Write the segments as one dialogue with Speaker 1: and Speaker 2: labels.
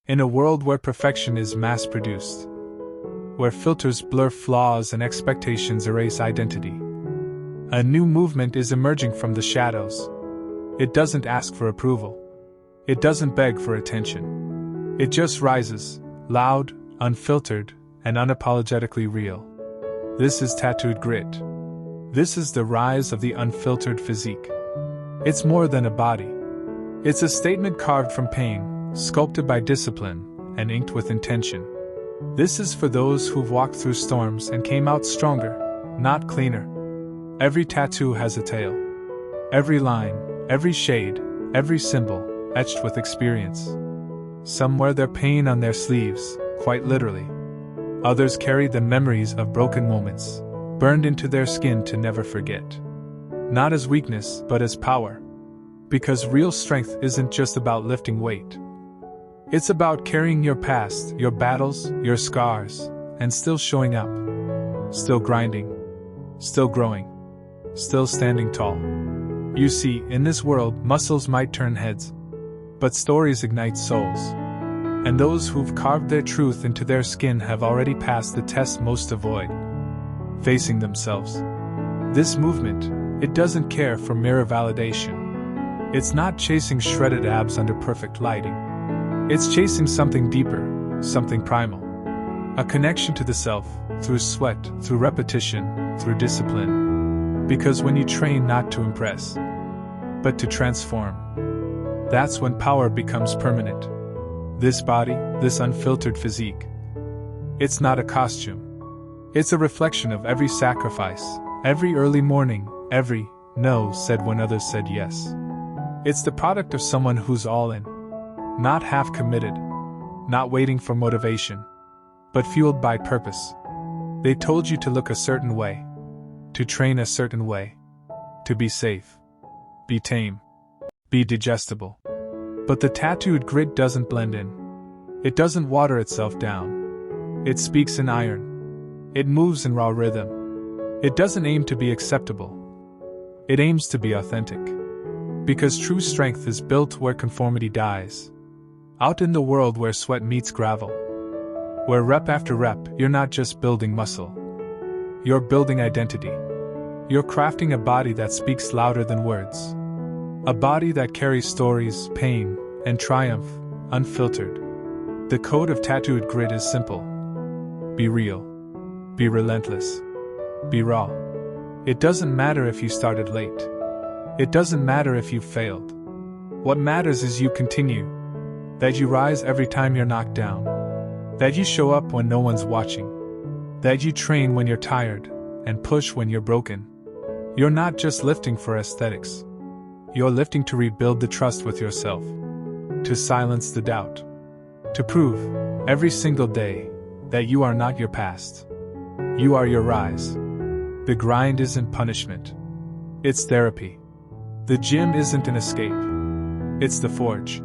Speaker 1: In a world where perfection is mass-produced, where filters blur flaws and expectations erase identity, a new movement is emerging from the shadows. It doesn't ask for approval. It doesn't beg for attention. It just rises, loud, unfiltered, and unapologetically real. This is tattooed grit. This is the rise of the unfiltered physique. It's more than a body. It's a statement carved from pain, sculpted by discipline, and inked with intention. This is for those who've walked through storms and came out stronger, not cleaner. Every tattoo has a tale. Every line, every shade, every symbol, etched with experience. Some wear their pain on their sleeves, quite literally. Others carry the memories of broken moments, burned into their skin to never forget. Not as weakness, but as power. Because real strength isn't just about lifting weight. It's about carrying your past, your battles, your scars, and still showing up. Still grinding. Still growing. Still standing tall. You see, in this world, muscles might turn heads, but stories ignite souls. And those who've carved their truth into their skin have already passed the test most avoid: facing themselves. This movement, it doesn't care for mirror validation. It's not chasing shredded abs under perfect lighting. It's chasing something deeper, something primal. A connection to the self, through sweat, through repetition, through discipline. Because when you train not to impress, but to transform, that's when power becomes permanent. This body, this unfiltered physique, it's not a costume. It's a reflection of every sacrifice, every early morning, every no said when others said yes. It's the product of someone who's all in. Not half committed. Not waiting for motivation. But fueled by purpose. They told you to look a certain way. To train a certain way. To be safe. Be tame. Be digestible. But the tattooed grit doesn't blend in. It doesn't water itself down. It speaks in iron. It moves in raw rhythm. It doesn't aim to be acceptable. It aims to be authentic. Because true strength is built where conformity dies. Out in the world where sweat meets gravel. Where rep after rep, you're not just building muscle. You're building identity. You're crafting a body that speaks louder than words. A body that carries stories, pain, and triumph, unfiltered. The code of tattooed grit is simple. Be real. Be relentless. Be raw. It doesn't matter if you started late. It doesn't matter if you failed. What matters is you continue. That you rise every time you're knocked down. That you show up when no one's watching. That you train when you're tired, and push when you're broken. You're not just lifting for aesthetics. You're lifting to rebuild the trust with yourself. To silence the doubt. To prove, every single day, that you are not your past. You are your rise. The grind isn't punishment. It's therapy. The gym isn't an escape. It's the forge.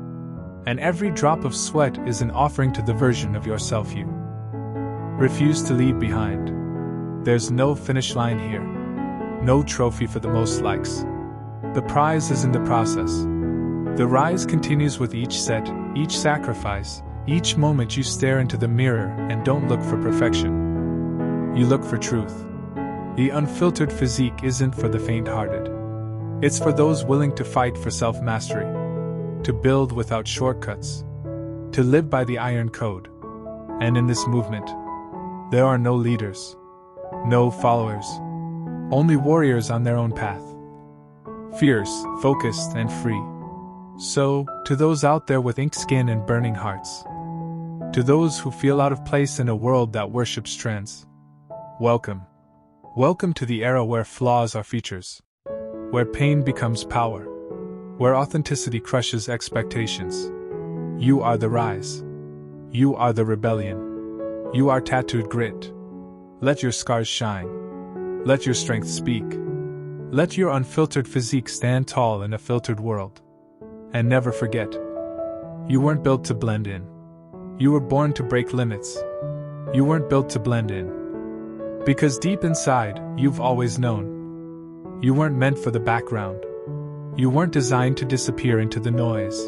Speaker 1: And every drop of sweat is an offering to the version of yourself you refuse to leave behind. There's no finish line here. No trophy for the most likes. The prize is in the process. The rise continues with each set, each sacrifice, each moment you stare into the mirror and don't look for perfection. You look for truth. The unfiltered physique isn't for the faint-hearted. It's for those willing to fight for self-mastery. To build without shortcuts. To live by the iron code. And in this movement, there are no leaders. No followers. Only warriors on their own path. Fierce, focused, and free. So, to those out there with inked skin and burning hearts. To those who feel out of place in a world that worships trends. Welcome. Welcome to the era where flaws are features. Where pain becomes power. Where authenticity crushes expectations. You are the rise. You are the rebellion. You are tattooed grit. Let your scars shine. Let your strength speak. Let your unfiltered physique stand tall in a filtered world. And never forget, you weren't built to blend in. You were born to break limits. You weren't built to blend in. Because deep inside, you've always known. You weren't meant for the background. You weren't designed to disappear into the noise.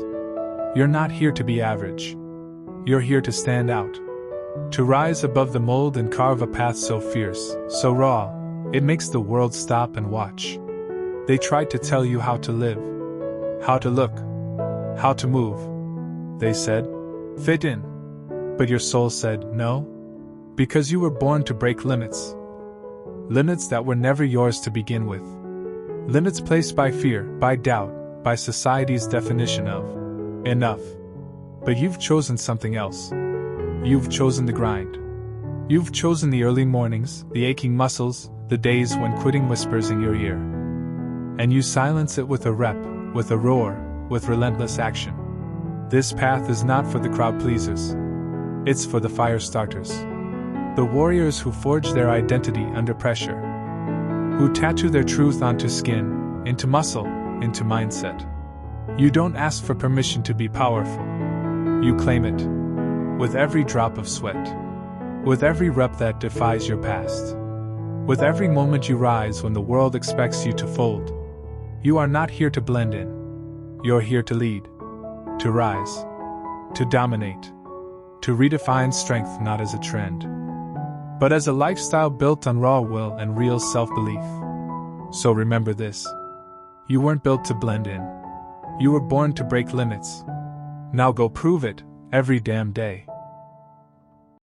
Speaker 1: You're not here to be average. You're here to stand out. To rise above the mold and carve a path so fierce, so raw, it makes the world stop and watch. They tried to tell you how to live, how to look, how to move. They said, fit in. But your soul said, no. Because you were born to break limits. Limits that were never yours to begin with. Limits placed by fear, by doubt, by society's definition of enough. But you've chosen something else. You've chosen the grind. You've chosen the early mornings, the aching muscles, the days when quitting whispers in your ear. And you silence it with a rep, with a roar, with relentless action. This path is not for the crowd pleasers. It's for the fire starters. The warriors who forge their identity under pressure. Who tattoo their truth onto skin, into muscle, into mindset. You don't ask for permission to be powerful. You claim it. With every drop of sweat. With every rep that defies your past. With every moment you rise when the world expects you to fold. You are not here to blend in. You're here to lead. To rise. To dominate. To redefine strength not as a trend, but as a lifestyle built on raw will and real self-belief. So remember this. You weren't built to blend in. You were born to break limits. Now go prove it, every damn day.